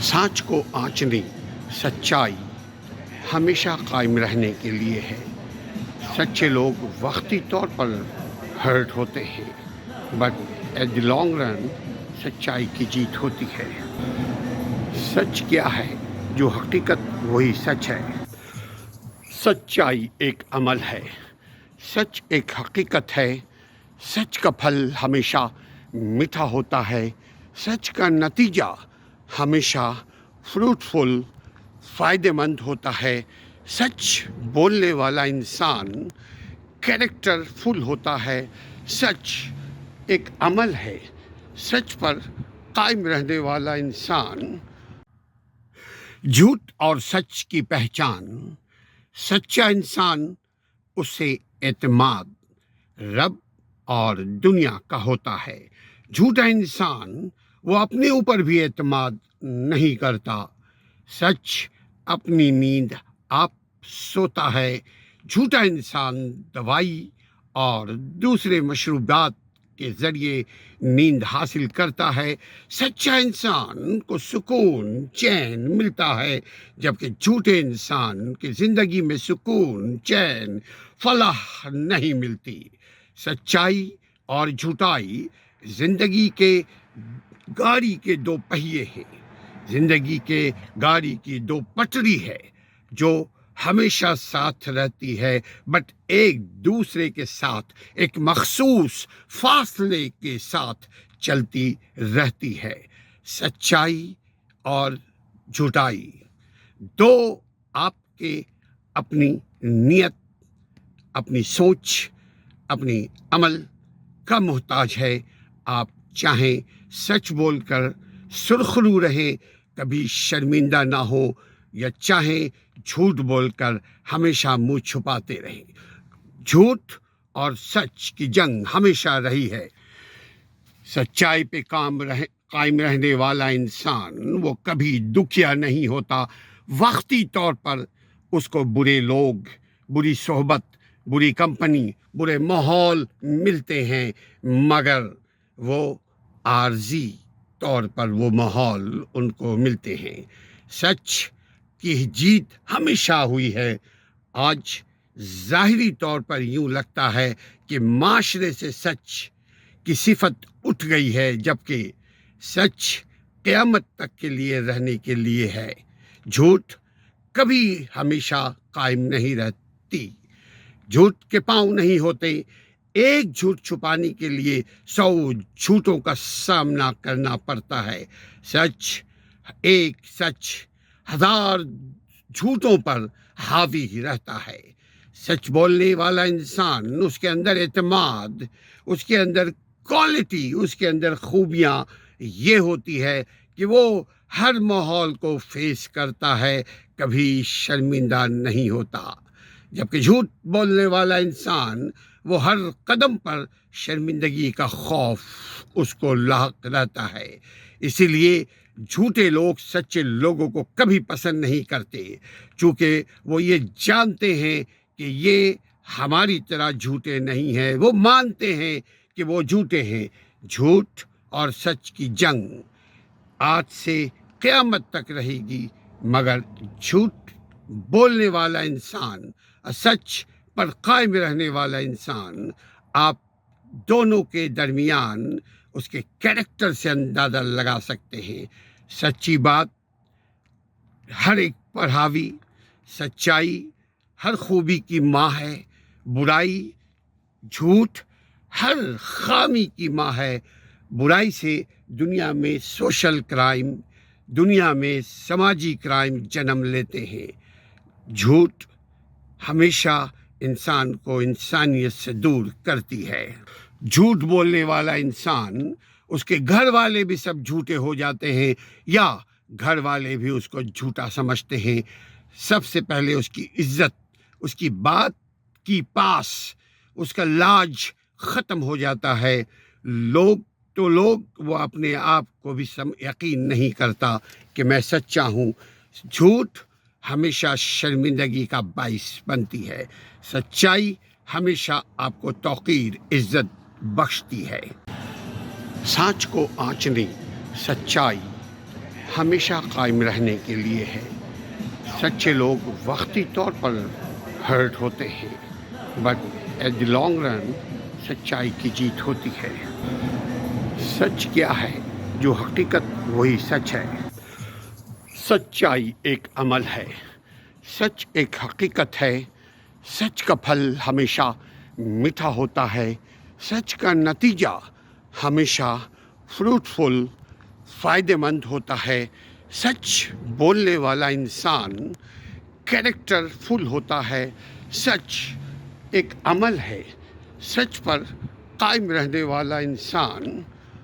سانچ کو آنچنے سچائی ہمیشہ قائم رہنے کے لیے ہے۔ سچے لوگ وقتی طور پر ہرٹ ہوتے ہیں، but at the long run سچائی کی جیت ہوتی ہے۔ سچ کیا ہے؟ جو حقیقت وہی سچ ہے۔ سچائی ایک عمل ہے، سچ ایک حقیقت ہے۔ سچ کا پھل ہمیشہ میٹھا ہوتا ہے، سچ کا نتیجہ ہمیشہ فروٹفل فائدے مند ہوتا ہے۔ سچ بولنے والا انسان کیریکٹر فل ہوتا ہے۔ سچ ایک عمل ہے، سچ پر قائم رہنے والا انسان جھوٹ اور سچ کی پہچان۔ سچا انسان اسے اعتماد رب اور دنیا کا ہوتا ہے۔ جھوٹا انسان وہ اپنے اوپر بھی اعتماد نہیں کرتا۔ سچ اپنی نیند آپ سوتا ہے۔ جھوٹا انسان دوائی اور دوسرے مشروبات کے ذریعے نیند حاصل کرتا ہے۔ سچا انسان کو سکون چین ملتا ہے، جبکہ جھوٹے انسان کی زندگی میں سکون چین فلاح نہیں ملتی۔ سچائی اور جھوٹائی زندگی کے گاڑی کے دو پہیے ہیں، زندگی کے گاڑی کی دو پٹری ہے جو ہمیشہ ساتھ رہتی ہے، بٹ ایک دوسرے کے ساتھ ایک مخصوص فاصلے کے ساتھ چلتی رہتی ہے۔ سچائی اور جھوٹائی دو آپ کے اپنی نیت، اپنی سوچ، اپنی عمل کا محتاج ہے۔ آپ چاہیں سچ بول کر سرخرو رہیں، کبھی شرمندہ نہ ہو، یا چاہیں جھوٹ بول کر ہمیشہ منہ چھپاتے رہیں۔ جھوٹ اور سچ کی جنگ ہمیشہ رہی ہے۔ سچائی پہ قائم رہنے والا انسان وہ کبھی دکھیا نہیں ہوتا۔ وقتی طور پر اس کو برے لوگ، بری صحبت، بری کمپنی، برے ماحول ملتے ہیں، مگر وہ عارضی طور پر وہ ماحول ان کو ملتے ہیں۔ سچ کی جیت ہمیشہ ہوئی ہے۔ آج ظاہری طور پر یوں لگتا ہے کہ معاشرے سے سچ کی صفت اٹھ گئی ہے، جبکہ سچ قیامت تک کے لیے رہنے کے لیے ہے۔ جھوٹ کبھی ہمیشہ قائم نہیں رہتی، جھوٹ کے پاؤں نہیں ہوتے۔ ایک جھوٹ چھپانے کے لیے 100 جھوٹوں کا سامنا کرنا پڑتا ہے۔ ایک سچ 1000 جھوٹوں پر حاوی رہتا ہے۔ سچ بولنے والا انسان، اس کے اندر اعتماد، اس کے اندر کوالٹی، اس کے اندر خوبیاں یہ ہوتی ہے کہ وہ ہر ماحول کو فیس کرتا ہے، کبھی شرمندہ نہیں ہوتا، جبکہ جھوٹ بولنے والا انسان وہ ہر قدم پر شرمندگی کا خوف اس کو لاحق رہتا ہے۔ اسی لیے جھوٹے لوگ سچے لوگوں کو کبھی پسند نہیں کرتے، چونکہ وہ یہ جانتے ہیں کہ یہ ہماری طرح جھوٹے نہیں ہیں۔ وہ مانتے ہیں کہ وہ جھوٹے ہیں۔ جھوٹ اور سچ کی جنگ آج سے قیامت تک رہے گی، مگر جھوٹ بولنے والا انسان، سچ پر قائم رہنے والا انسان، آپ دونوں کے درمیان اس کے کیریکٹر سے اندازہ لگا سکتے ہیں۔ سچی بات ہر ایک پر حاوی، سچائی ہر خوبی کی ماں ہے، برائی، جھوٹ ہر خامی کی ماں ہے۔ برائی سے دنیا میں سوشل کرائم، دنیا میں سماجی کرائم جنم لیتے ہیں۔ جھوٹ ہمیشہ انسان کو انسانیت سے دور کرتی ہے۔ جھوٹ بولنے والا انسان، اس کے گھر والے بھی سب جھوٹے ہو جاتے ہیں، یا گھر والے بھی اس کو جھوٹا سمجھتے ہیں۔ سب سے پہلے اس کی عزت، اس کی بات کی پاس، اس کا لاج ختم ہو جاتا ہے۔ لوگ وہ اپنے آپ کو بھی یقین نہیں کرتا کہ میں سچا ہوں۔ جھوٹ ہمیشہ شرمندگی کا باعث بنتی ہے، سچائی ہمیشہ آپ کو توقیر، عزت بخشتی ہے۔ سانچ کو آنچنے سچائی ہمیشہ قائم رہنے کے لیے ہے۔ سچے لوگ وقتی طور پر ہرٹ ہوتے ہیں، but at the long run سچائی کی جیت ہوتی ہے۔ سچ کیا ہے؟ جو حقیقت وہی سچ ہے۔ سچائی ایک عمل ہے، سچ ایک حقیقت ہے۔ سچ کا پھل ہمیشہ میٹھا ہوتا ہے، سچ کا نتیجہ ہمیشہ فروٹفل، فائدے مند ہوتا ہے۔ سچ بولنے والا انسان کیریکٹر فل ہوتا ہے۔ سچ ایک عمل ہے، سچ پر قائم رہنے والا انسان